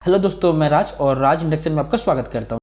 Hello दोस्तों, मैं राज और राज इंडक्शन में आपका स्वागत करता हूं।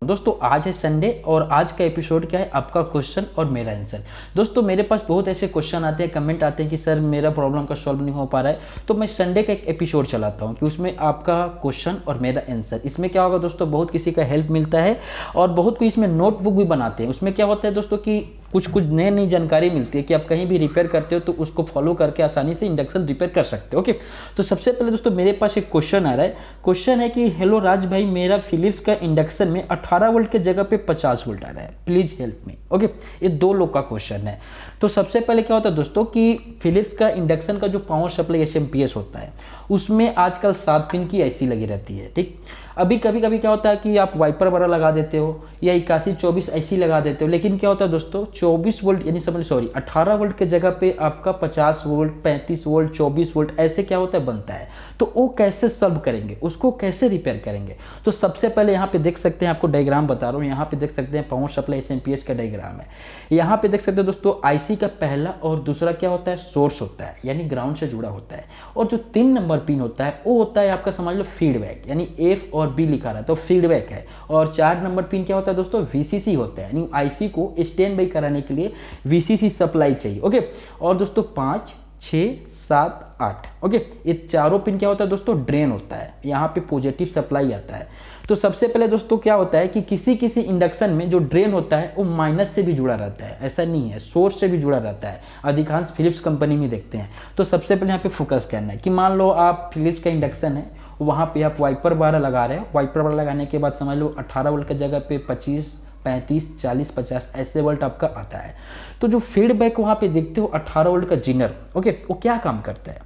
दोस्तों आज है संडे और आज का एपिसोड क्या है, आपका क्वेश्चन और मेरा आंसर। दोस्तों मेरे पास बहुत ऐसे क्वेश्चन आते हैं, कमेंट आते हैं कि सर मेरा प्रॉब्लम का सॉल्व नहीं हो पा रहा है, तो मैं संडे का एक एपिसोड चलाता हूं कि उसमें आपका क्वेश्चन और मेरा आंसर। इसमें क्या होगा दोस्तों, बहुत किसी का हेल्प मिलता है और बहुत कोई इसमें नोटबुक भी बनाते हैं। उसमें क्या होता है दोस्तों कि कुछ कुछ नई नई जानकारी मिलती है कि आप कहीं भी रिपेयर करते हो तो उसको फॉलो करके आसानी से इंडक्शन रिपेयर कर सकते हो। ओके, तो सबसे पहले दोस्तों मेरे पास एक क्वेश्चन आ रहा है। क्वेश्चन है कि हेलो राज भाई, मेरा फिलिप्स का इंडक्शन में 18 वोल्ट के जगह पे 50 वोल्ट आ रहा है, प्लीज हेल्प मी। ओके, ये दो लोग का क्वेश्चन है। तो सबसे पहले क्या होता है दोस्तों कि फिलिप्स का इंडक्शन का जो पावर सप्लाई एसएमपीएस होता है उसमें आजकल 7 पिन की आईसी लगी रहती है। ठीक, अभी कभी कभी क्या होता है कि आप वाइपर वगैरह लगा देते हो या 8124 ऐसी लगा देते हो, लेकिन क्या होता है दोस्तों 24 वोल्ट यानी समझ सॉरी 18 वोल्ट के जगह पे आपका 50 वोल्ट 35 वोल्ट 24 वोल्ट ऐसे क्या होता है बनता है। तो वो कैसे सॉल्व करेंगे, उसको कैसे रिपेयर करेंगे। तो सबसे पहले यहाँ पे देख सकते हैं, आपको डायग्राम बता रहा हूँ, यहाँ पे देख सकते हैं पावर सप्लाई एसएमपीएस का डायग्राम है। यहाँ पे देख सकते हैं दोस्तों आईसी का पहला और दूसरा क्या होता है, सोर्स होता है यानी ग्राउंड से जुड़ा होता है, और जो 3 नंबर पिन होता है वो होता है आपका समझ लो फीडबैक यानी एफ और बी लिखा रहा है तो फीडबैक है। और 4 नंबर पिन क्या होता है दोस्तों, वीसीसी होता है यानी आईसी को स्टैंड बाई कराने के लिए वीसीसी सप्लाई चाहिए। ओके, और दोस्तों 5 6 7 8 ओके, ये चारों पिन क्या होता है दोस्तों, ड्रेन होता है, यहाँ पे पॉजिटिव सप्लाई आता है। तो सबसे पहले दोस्तों क्या होता है कि किसी किसी इंडक्शन में जो ड्रेन होता है वो माइनस से भी जुड़ा रहता है, ऐसा नहीं है, सोर्स से भी जुड़ा रहता है, अधिकांश फिलिप्स कंपनी में देखते हैं। तो सबसे पहले यहाँ पे फोकस करना है कि मान लो आप फिलिप्स का इंडक्शन है, वहाँ पे आप वाइपर वगैरह लगा रहे हो, वाइपर वगैरह लगाने के बाद समझ लो 18 वोल्ट की जगह पे 25 35 40 50 ऐसे वोल्ट आपका आता है। तो जो फीडबैक वहाँ पे देखते हो 18 वोल्ट का जीनर, ओके, वो क्या काम करता है,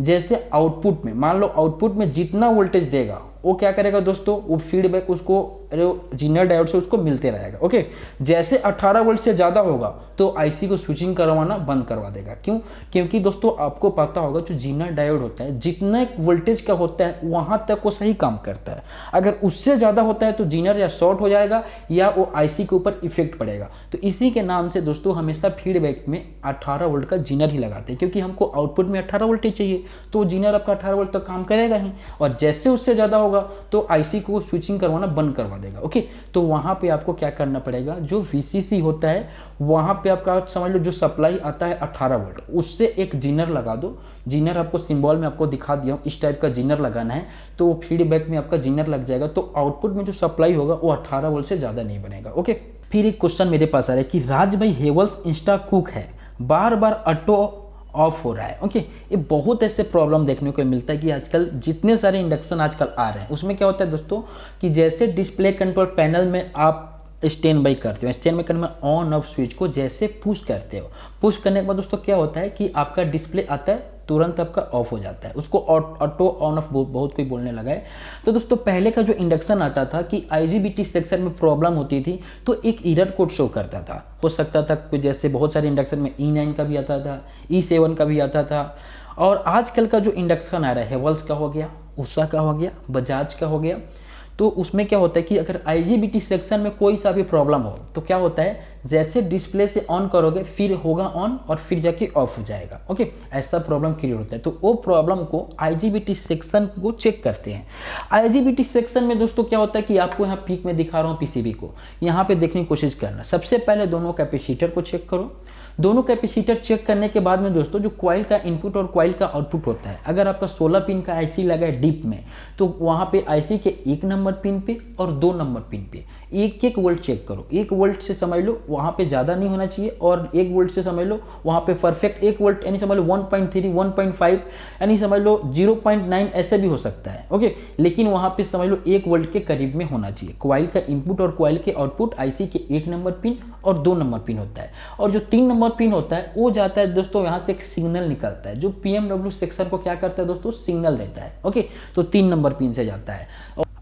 जैसे आउटपुट में मान लो आउटपुट में जितना वोल्टेज देगा वो क्या करेगा दोस्तों, वो फीडबैक उसको जीनर डायोड से उसको मिलते रहेगा। ओके, जैसे 18 वोल्ट से ज़्यादा होगा तो आईसी को स्विचिंग करवाना बंद करवा देगा। क्यों, क्योंकि दोस्तों आपको पता होगा जो जीनर डायोड होता है जितना वोल्टेज का होता है वहाँ तक वो सही काम करता है, अगर उससे ज़्यादा होता है तो जीनर या शॉर्ट हो जाएगा या वो आईसी के ऊपर इफेक्ट पड़ेगा। तो इसी के नाम से दोस्तों हमेशा फीडबैक में 18 वोल्ट का जीनर ही लगाते हैं, क्योंकि हमको आउटपुट में 18 वोल्ट ही चाहिए, तो जीनर आपका 18 वोल्ट तक काम करेगा ही, और जैसे उससे ज़्यादा होगा तो आईसी को स्विचिंग करवाना बंद करवा देगा। ओके, तो वहाँ पे आपको क्या करना पड़ेगा, जो वीसीसी होता है वहाँ पे आपका समझ लो जो सप्लाई आता है 18 वोल्ट उससे एक जीनर लगा दो। जीनर आपको सिंबल में आपको दिखा दिया हूँ, इस टाइप का जीनर लगाना है, तो वो फीडबैक में आपका जीनर लग जाएगा, तो आउटपुट में जो सप्लाई होगा वो 18 वोल्ट से ज़्यादा नहीं बनेगा। ओके, फिर एक क्वेश्चन मेरे पास आ रहा है कि राज भाई हेवल्स इंस्टा कुक है, बार बार ऑटो ऑफ हो रहा है। ओके, ये बहुत ऐसे प्रॉब्लम देखने को मिलता है कि आजकल जितने सारे इंडक्शन आजकल आ रहे हैं उसमें क्या होता है दोस्तों कि जैसे डिस्प्ले कंट्रोल पैनल में आप स्टैंड बाई करते हो, स्टैंड बाई करने में ऑन ऑफ स्विच को जैसे पुश करते हो, पुश करने के बाद दोस्तों क्या होता है कि आपका डिस्प्ले आता है तुरंत आपका ऑफ हो जाता है, उसको ऑटो ऑन ऑफ बहुत कोई बोलने लगा है। तो दोस्तों पहले का जो इंडक्शन आता था कि आईजीबीटी सेक्शन में प्रॉब्लम होती थी तो एक एरर कोड शो करता था, हो सकता था कि जैसे बहुत सारे इंडक्शन में E9 का भी आता था, E7 का भी आता था। और आजकल का जो इंडक्शन आ रहा है हेवल्स का हो गया, उषा का हो गया, बजाज का हो गया, तो उसमें क्या होता है कि अगर आईजीबीटी सेक्शन में कोई सा भी प्रॉब्लम हो तो क्या होता है, जैसे डिस्प्ले से ऑन करोगे फिर होगा ऑन और फिर जाके ऑफ हो जाएगा। ओके, ऐसा प्रॉब्लम क्रिएट होता है, तो वो प्रॉब्लम को आईजीबीटी सेक्शन को चेक करते हैं। आईजीबीटी सेक्शन में दोस्तों क्या होता है कि आपको यहाँ पीक में दिखा रहा हूँ पीसीबी को, यहाँ पे देखने की कोशिश करना। सबसे पहले दोनों कैपेसिटर को चेक करो। दोनों कैपेसिटर चेक करने के बाद में दोस्तों जो कॉइल का इनपुट और कॉइल का आउटपुट होता है, अगर आपका 16 पिन का आईसी लगा है डीप में तो वहाँ पे आईसी के 1 नंबर पिन पे और 2 नंबर पिन पे 1 वोल्ट चेक करो। 1 वोल्ट से समझ लो वहाँ पे ज़्यादा नहीं होना चाहिए, और 1 वोल्ट से समझ लो वहाँ पे परफेक्ट 1 वोल्ट यानी समझ लो 1.3 1.5 यानी समझ लो 0.9 ऐसे भी हो सकता है। ओके, लेकिन वहाँ पे समझ लो 1 वोल्ट के करीब में होना चाहिए। कॉइल का इनपुट और कॉइल के आउटपुट आईसी के 1 नंबर पिन और 2 नंबर पिन होता है, और जो 3 नंबर पिन होता है वो जाता है दोस्तों यहाँ से एक सिग्नल निकलता है जो पीएमडब्ल्यू सेक्शन को क्या करता है दोस्तों, सिग्नल देता है। ओके, तो 3 नंबर पिन से जाता है।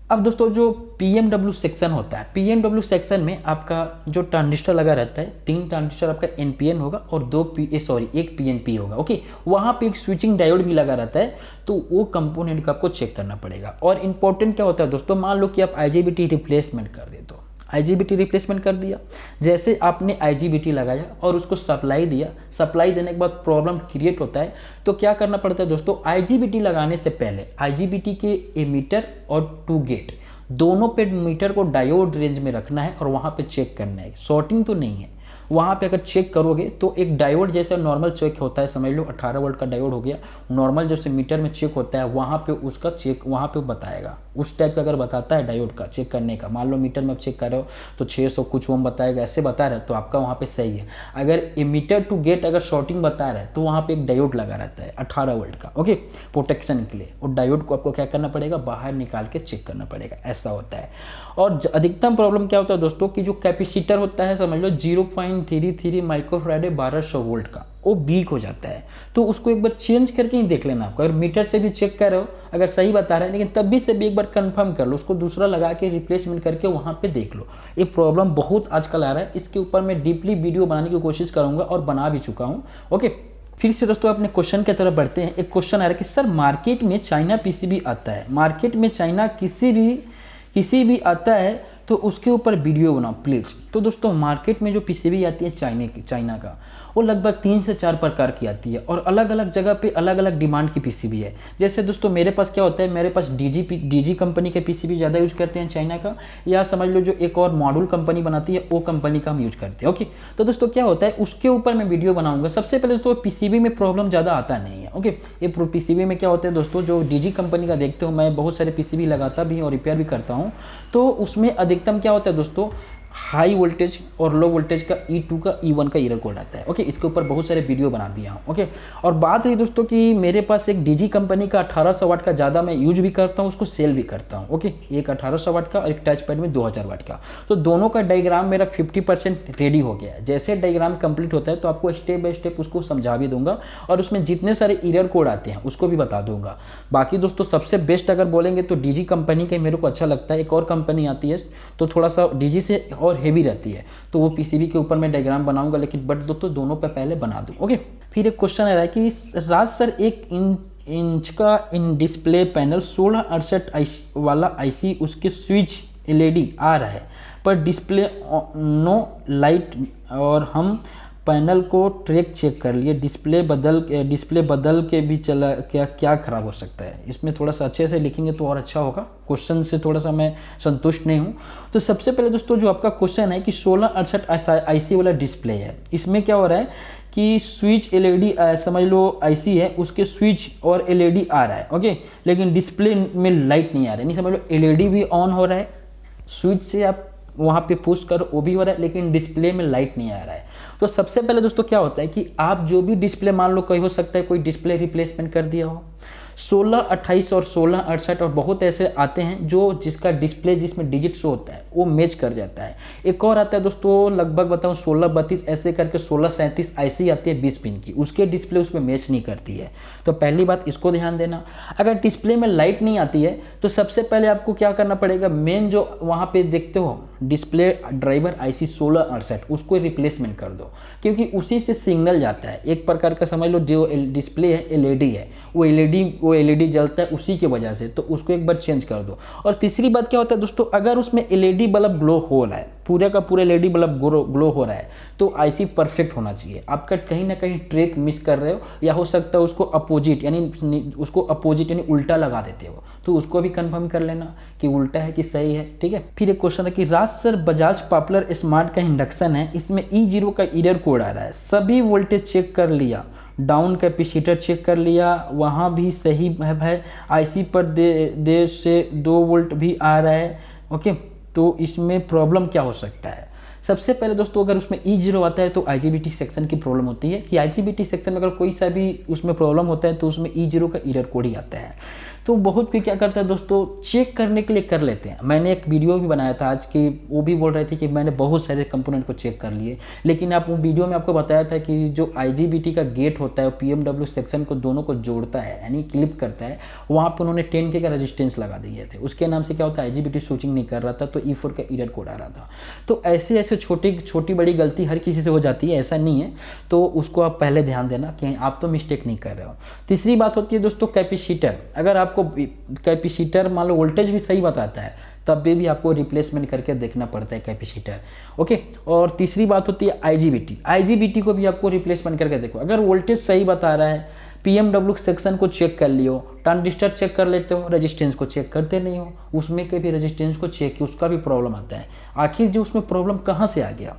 अब दोस्तों जो पीएमडब्ल्यू सेक्शन होता है, पीएमडब्ल्यू सेक्शन में आपका जो ट्रांजिस्टर लगा रहता है, 3 ट्रांजिस्टर आपका एनपीएन होगा और 1 पीएनपी होगा। ओके, वहाँ पे एक स्विचिंग डायोड भी लगा रहता है, तो वो कंपोनेंट का आपको चेक करना पड़ेगा। और इंपॉर्टेंट क्या होता है दोस्तों, मान लो कि आप आईजीबीटी रिप्लेसमेंट कर दे, तो आईजीबीटी रिप्लेसमेंट कर दिया। जैसे आपने आईजीबीटी लगाया और उसको सप्लाई दिया, सप्लाई देने के बाद प्रॉब्लम क्रिएट होता है, तो क्या करना पड़ता है दोस्तों, आईजीबीटी लगाने से पहले आईजीबीटी के एमीटर और टू गेट दोनों पे मीटर को डायोड रेंज में रखना है और वहाँ पे चेक करना है, शॉर्टिंग तो नहीं है। वहाँ पे अगर चेक करोगे तो एक डायोड जैसा नॉर्मल चेक होता है, समझ लो 18 वोल्ट का डायोड हो गया, नॉर्मल जैसे मीटर में चेक होता है वहाँ पे उसका चेक वहाँ पे बताएगा, उस टाइप का अगर बताता है डायोड का चेक करने का, मान लो मीटर में आप चेक कर रहे हो तो 600 कुछ ओम बताएगा, ऐसे बता रहा है तो आपका वहाँ पे सही है। अगर एमीटर टू गेट अगर शॉर्टिंग बता रहा है तो वहाँ पे एक डायोड लगा रहता है 18 वोल्ट का, ओके, प्रोटेक्शन के लिए। और डायोड को आपको क्या करना पड़ेगा, बाहर निकाल के चेक करना पड़ेगा, ऐसा होता है। और अधिकतम प्रॉब्लम क्या होता है दोस्तों कि जो कैपेसिटर होता है, समझ लो 0.33 माइक्रोफैराड 1200 वोल्ट का, वो वीक हो जाता है, तो उसको एक बार चेंज करके ही देख लेना आपको। अगर मीटर से भी चेक कर रहे हो, अगर सही बता रहा है, लेकिन तब भी से भी एक बार कंफर्म कर लो, उसको दूसरा लगा के रिप्लेसमेंट करके वहाँ पे देख लो। ये प्रॉब्लम बहुत आजकल आ रहा है, इसके ऊपर मैं डीपली वीडियो बनाने की कोशिश करूँगा और बना भी चुका हूँ, ओके। फिर से दोस्तों अपने क्वेश्चन की तरफ बढ़ते हैं। एक क्वेश्चन आ रहा है कि सर मार्केट में चाइना पीसीबी आता है, मार्केट में चाइना किसी भी आता है तो उसके ऊपर वीडियो बनाओ प्लीज़। तो दोस्तों मार्केट में जो पीसीबी आती है चाइना का, वो लगभग 3 से 4 प्रकार की आती है और अलग अलग जगह पे अलग अलग डिमांड की पीसीबी है। जैसे दोस्तों मेरे पास क्या होता है, मेरे पास डीजी कंपनी के पीसीबी ज़्यादा यूज करते हैं चाइना का, या समझ लो जो एक और मॉड्यूल कंपनी बनाती है वो कंपनी का हम यूज करते हैं, ओके। तो दोस्तों क्या होता है उसके ऊपर मैं वीडियो बनाऊंगा। सबसे पहले दोस्तों पीसीबी में प्रॉब्लम ज़्यादा आता नहीं है, ओके। ये पीसीबी में क्या होता है दोस्तों, जो डीजी कंपनी का देखते हो, मैं बहुत सारे पीसीबी लगाता भी और रिपेयर भी करता हूँ, तो उसमें अधिकतम क्या होता है दोस्तों, हाई वोल्टेज और लो वोल्टेज का E2 का E1 का एरर कोड आता है, ओके। इसके ऊपर बहुत सारे वीडियो बना दिया हूँ, ओके। और बात है दोस्तों कि मेरे पास एक डीजी कंपनी का 1800 वाट का ज़्यादा मैं यूज भी करता हूँ, उसको सेल भी करता हूँ, ओके। एक 1800 वाट का और एक टच पैड में 2000 वाट का, तो दोनों का डायग्राम मेरा 50% रेडी हो गया है। जैसे डायग्राम कंप्लीट होता है तो आपको स्टेप बाय स्टेप उसको समझा भी दूंगा और उसमें जितने सारे एरर कोड आते हैं उसको भी बता दूंगा। बाकी दोस्तों सबसे बेस्ट अगर बोलेंगे तो डीजी कंपनी का मेरे को अच्छा लगता है। एक और कंपनी आती है तो थोड़ा सा डीजी से और हेवी रहती है, तो वो पीसीबी के ऊपर मैं डायग्राम बनाऊंगा, लेकिन बट दोस्तों दोनों पे पहले बना दूं, ओके। फिर एक क्वेश्चन आ रहा है कि राज सर 1 इंच का इन डिस्प्ले पैनल 1668 वाला आईसी, उसके स्विच एलईडी आ रहा है पर डिस्प्ले नो लाइट, और हम पैनल को ट्रैक चेक कर लिए, डिस्प्ले बदल के भी चला, क्या खराब हो सकता है। इसमें थोड़ा सा अच्छे से लिखेंगे तो और अच्छा होगा, क्वेश्चन से थोड़ा सा मैं संतुष्ट नहीं हूँ। तो सबसे पहले दोस्तों जो आपका क्वेश्चन है कि 1668 आईसी वाला डिस्प्ले है, इसमें क्या हो रहा है कि स्विच एलईडी समझ लो आईसी है, उसके स्विच और एलईडी आ रहा है, ओके, लेकिन डिस्प्ले में लाइट नहीं आ रहा है। नहीं समझ लो एलईडी भी ऑन हो रहा है, स्विच से आप वहाँ पे पुश करो वो भी हो रहा है, लेकिन डिस्प्ले में लाइट नहीं आ रहा है। तो सबसे पहले दोस्तों क्या होता है कि आप जो भी डिस्प्ले, मान लो कोई हो सकता है कोई डिस्प्ले रिप्लेसमेंट कर दिया हो, 1628 और 1668 और बहुत ऐसे आते हैं जो जिसका डिस्प्ले जिसमें डिजिट शो होता है वो मैच कर जाता है। एक और आता है दोस्तों लगभग बताऊं 1632 ऐसे करके 1637 आईसी आती है 20 पिन की, उसके डिस्प्ले उसमें मैच नहीं करती है। तो पहली बात इसको ध्यान देना। अगर डिस्प्ले में लाइट नहीं आती है तो सबसे पहले आपको क्या करना पड़ेगा, मेन जो वहाँ पे देखते हो डिस्प्ले ड्राइवर आईसी 1668 उसको रिप्लेसमेंट कर दो, क्योंकि उसी से सिग्नल जाता है। एक प्रकार का समझ लो जो डिस्प्ले है एलईडी है, वो एलईडी जलता है उसी की वजह से, तो उसको एक बार चेंज कर दो। और तीसरी बात क्या होता है दोस्तों, अगर उसमें एलईडी बल्ब ग्लो हो रहा है, पूरे का पूरे एलईडी बल्ब ग्लो हो रहा है, तो आईसी परफेक्ट होना चाहिए। आपका कहीं ना कहीं ट्रैक मिस कर रहे हो, या हो सकता है उसको अपोजिट यानी उल्टा लगा देते हो, तो उसको भी कंफर्म कर लेना कि उल्टा है कि सही है, ठीक है। फिर एक क्वेश्चन है कि राज सर बजाज पॉपुलर स्मार्ट का इंडक्शन है, इसमें E0 का एरर कोड आ रहा है, सभी वोल्टेज चेक कर लिया, डाउन कैपेसिटर चेक कर लिया, वहाँ भी सही है, आईसी पर दे से 2 वोल्ट भी आ रहा है, ओके। तो इसमें प्रॉब्लम क्या हो सकता है। सबसे पहले दोस्तों अगर उसमें E0 आता है तो IGBT सेक्शन की प्रॉब्लम होती है कि IGBT सेक्शन में अगर कोई सा भी उसमें प्रॉब्लम होता है तो उसमें E0 का एरर कोड ही आता है। तो बहुत कोई क्या करता है दोस्तों, चेक करने के लिए कर लेते हैं। मैंने एक वीडियो भी बनाया था आज की, वो भी बोल रहे थे कि मैंने बहुत सारे कंपोनेंट को चेक कर लिए, लेकिन आप वो वीडियो में आपको बताया था कि जो IGBT का गेट होता है PMW सेक्शन को दोनों को जोड़ता है यानी क्लिप करता है, वहाँ पर उन्होंने 10K का रेजिस्टेंस लगा दिए थे, उसके नाम से क्या होता है IGBT स्विचिंग नहीं कर रहा था, तो E4 का एरर कोड आ रहा था। तो ऐसे छोटी बड़ी गलती हर किसी से हो जाती है, ऐसा नहीं है, तो उसको आप पहले ध्यान देना कि आप तो मिस्टेक नहीं कर रहे हो। तीसरी बात होती है दोस्तों कैपेसिटर, अगर आपको कैपेसिटर मान लो वोल्टेज भी सही बताता है तब भी आपको रिप्लेसमेंट करके देखना पड़ता है कैपेसिटर। ओके, और तीसरी बात होती है आईजीबीटी को भी आपको रिप्लेसमेंट करके देखो। अगर वोल्टेज सही बता रहा है, पीएमडब्ल्यू सेक्शन को चेक कर लियो, ट्रांजिस्टर चेक कर लेते हो, रेजिस्टेंस को चेक करते नहीं हो, उसमें के भी रेजिस्टेंस को चेक किया, उसका भी प्रॉब्लम आता है। आखिर जो उसमें प्रॉब्लम कहाँ से आ गया?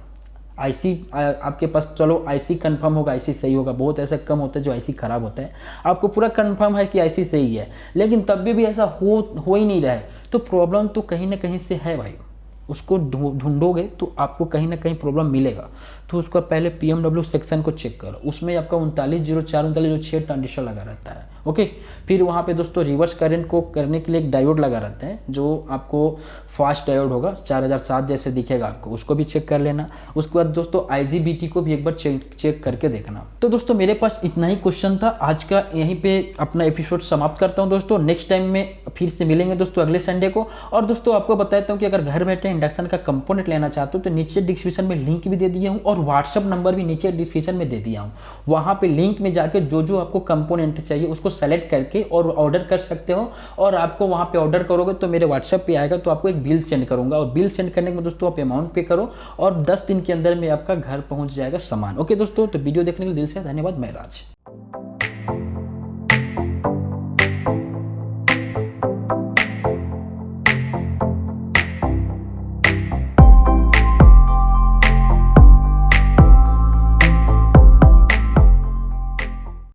आईसी आपके पास, चलो आईसी कंफर्म होगा, आईसी सही होगा, बहुत ऐसा कम होता है जो आईसी खराब होता है। आपको पूरा कंफर्म है कि आईसी सही है, लेकिन तब भी ऐसा हो ही नहीं रहा है, तो प्रॉब्लम तो कहीं ना कहीं से है भाई। उसको ढूंढोगे तो आपको कहीं ना कहीं प्रॉब्लम मिलेगा। तो उसका पहले पीएमडब्ल्यू सेक्शन को चेक करो, उसमें आपका 3904 3906 ट्रांजिस्टर लगा रहता है। ओके, फिर वहाँ पे दोस्तों रिवर्स करंट को करने के लिए एक डायोड लगा रहता है, जो आपको फास्ट डायोड होगा, 4007 जैसे दिखेगा आपको, उसको भी चेक कर लेना। उसके बाद दोस्तों आईजीबीटी को भी एक बार चेक करके देखना। तो दोस्तों मेरे पास इतना ही क्वेश्चन था, आज का यहीं पे अपना एपिसोड समाप्त करता हूँ दोस्तों। नेक्स्ट टाइम में फिर से मिलेंगे दोस्तों अगले संडे को। और दोस्तों आपको बताता हूँ कि अगर घर बैठे इंडक्शन का कंपोनेंट लेना चाहते हो तो नीचे डिस्क्रिप्शन में लिंक भी दे दिया हूँ, और व्हाट्सअप नंबर भी नीचे डिस्क्रिप्शन में दे दिया हूँ। वहाँ पे लिंक में जाके जो आपको कंपोनेंट चाहिए उसको सेलेक्ट करके और ऑर्डर कर सकते हो। और आपको वहाँ पे ऑर्डर करोगे तो मेरे व्हाट्सएप पे आएगा, तो आपको एक बिल सेंड करूँगा, और बिल सेंड करने के बाद दोस्तों आप अमाउंट पे करो और 10 दिन के अंदर में आपका घर पहुँच जाएगा सामान। ओके दोस्तों, तो वीडियो देखने के लिए दिल से धन्यवाद। मैं राज।